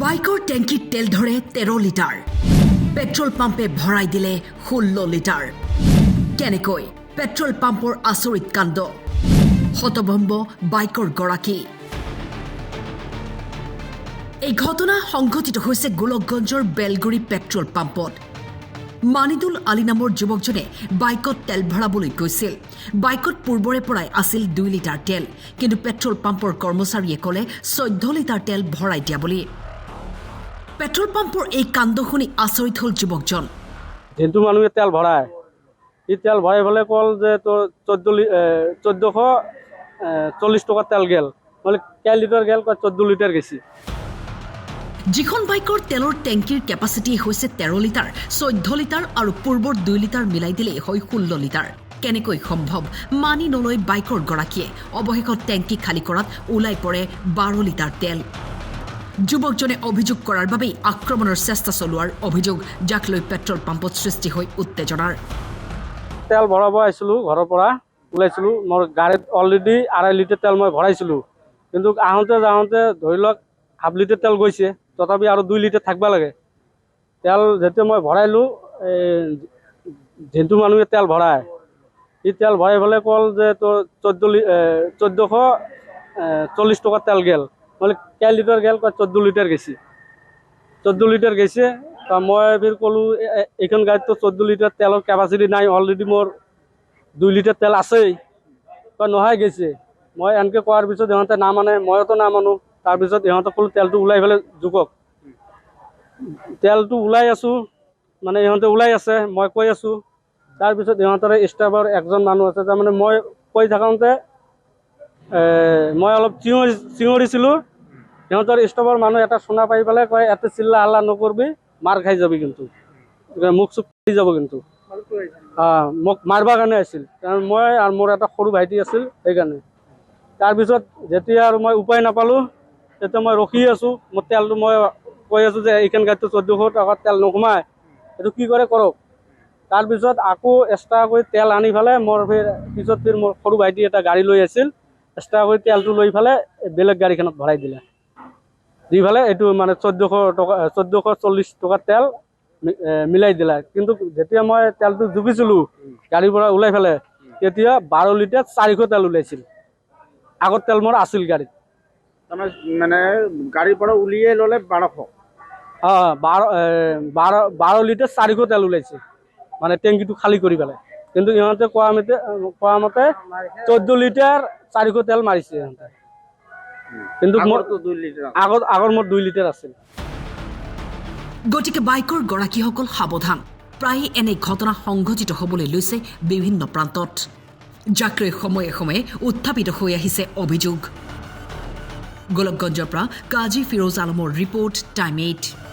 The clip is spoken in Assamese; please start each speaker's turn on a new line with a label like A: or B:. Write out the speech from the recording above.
A: বাইকৰ টেংকিত তেল ধৰে 13 লিটাৰ পেট্ৰল পাম্পে ভৰাই দিলে 16 লিটাৰ কেনেকৈ পেট্ৰল পাম্পৰ আচৰিত কাণ্ড হতভম্ব বাইকৰ গৰাকী এই ঘটনা সংঘটিত হৈছে গোলকগঞ্জৰ বেলগুৰি পেট্ৰল পাম্পত মানিদুল আলী নামৰ যুৱকজনে বাইকত তেল ভৰাবলৈ গৈছিল বাইকত পূৰ্বৰে পৰাই আছিল 2 লিটাৰ তেল কিন্তু পেট্ৰল পাম্পৰ কৰ্মচাৰীয়ে ক'লে 14 লিটাৰ তেল ভৰাই দিয়া বুলি পেট্ৰল পাম্পৰ এই কাণ্ড শুনি আচৰিত হ'ল যুৱকজন
B: যেনটো মানুহে তেল ভৰাই এই তেল ভৰাই ফলে কল যে তো 1440 টকা তেল গেল মানে কেই লিটাৰ গেল 14 লিটাৰ গেছি
A: যিখন বাইকৰ তেলৰ টেংকিৰ কেপাচিটি হৈছে 13 লিটাৰ 14 লিটাৰ আৰু পূৰ্বৰ 2 লিটাৰ মিলাই দিলে হয় 16 লিটাৰ কেনেকৈ সম্ভৱ মানি নলৈ বাইকৰ গৰাকীয়ে অৱশেষত টেংকি খালি কৰাত ওলাই পৰে 12 লিটাৰ তেল যুৱকজনে অভিযোগ কৰাৰ বাবে আক্ৰমণৰ চেষ্টা চলোৱাৰ অভিযোগ যাক লৈ পেট্ৰল পাম্পত সৃষ্টি হৈ উত্তেজনাৰ
B: তেল ভৰাব আইছিলোঁ ঘৰৰ পৰা ওলাইছিলোঁ মোৰ গাড়ীত অলৰেডি 2.5 লিটাৰ তেল মই ভৰাইছিলোঁ কিন্তু আহোঁতে যাওঁতে ধৰি লওক হাফ লিটাৰ তেল গৈছে তথাপি আৰু 2 লিটাৰ থাকিব লাগে তেল যেতিয়া মই ভৰাইলোঁ যেনটো মানুহে তেল ভৰাই এই তেল ভৰাই ফলে কল যে তো 1440 টকা তেল গেল মানে কেই লিটাৰ গেল 14 লিটাৰ গেছি 14 লিটাৰ গেছে মই ফিৰ ক'লো এইখন গাড়ীত তো 14 লিটাৰ তেলৰ কেপাচিটি নাই অলৰেডি মোৰ 2 লিটাৰ তেল আছেই নহয় গেছে মই এনেকৈ কোৱাৰ পিছত ইহঁতে নামানে মইতো নামানো তাৰপিছত ইহঁতক ক'লো তেলটো ওলাই ফেলে জোকক তেলটো ওলাই আছোঁ মানে ইহঁতে ওলাই আছে মই কৈ আছোঁ তাৰপিছত ইহঁতৰে ষ্টাফৰ একজন মানুহ আছে তাৰমানে মই কৈ থাকোঁতে মই অলপ চিঞৰিছিলোঁ সিহঁতৰ ষ্টাফৰ মানুহ এটা শুনা পাই পেলাই কয় ইয়াতে চিল্লা হাল্লা নকৰবি মাৰ খাই যাবি কিন্তু মুখ চুখ খাই যাব কিন্তু মোক মাৰিবৰ কাৰণে আছিল কাৰণ মই আৰু মোৰ এটা সৰু ভাইটি আছিল সেইকাৰণে তাৰপিছত যেতিয়া আৰু মই উপায় নাপালোঁ তেতিয়া মই ৰখি আছোঁ মোৰ তেলটো মই কৈ আছোঁ যে এইখন গাড়ীটো 1400 টকাত তেল নোসোমায় এইটো কি কৰে কৰক তাৰপিছত আকৌ এক্সট্ৰা কৰি তেল আনি পেলাই মোৰ পিছত মোৰ সৰু ভাইটি এটা গাড়ী লৈ আছিল এক্সট্ৰা কৰি তেলটো লৈ পেলাই বেলেগ গাড়ীখনত ভৰাই দিলে দি পেলাই এইটো মানে 1440 টকা তেল মিলাই দিলা কিন্তু যেতিয়া মই তেলটো জুখিছিলোঁ গাড়ীৰ পৰা ওলাই পেলাই তেতিয়া 12 লিটাৰ 400 তেল ওলাইছিল আগত তেল মোৰ আছিল গাড়ীত
C: মানে গাড়ীৰ পৰা উলিয়াই ল'লে 1200
B: 12 লিটাৰ 400 তেল ওলাইছে মানে টেংকিটো খালী কৰি পেলাই কিন্তু ইহঁতে কোৱা মতে 14 লিটাৰ 400 তেল মাৰিছে ইহঁতে কিন্তু আগৰ মোৰ 2 লিটাৰ আছিল
A: গতিকে বাইকৰ গৰাকীসকল সাৱধান প্ৰায় এনে ঘটনা সংঘটিত হ'বলৈ লৈছে বিভিন্ন প্ৰান্তত যাক লৈ সময়ে সময়ে উত্থাপিত হৈ আহিছে অভিযোগ গোলকগঞ্জৰ পৰা কাজী ফিৰোজ আলমৰ ৰিপৰ্ট টাইম 8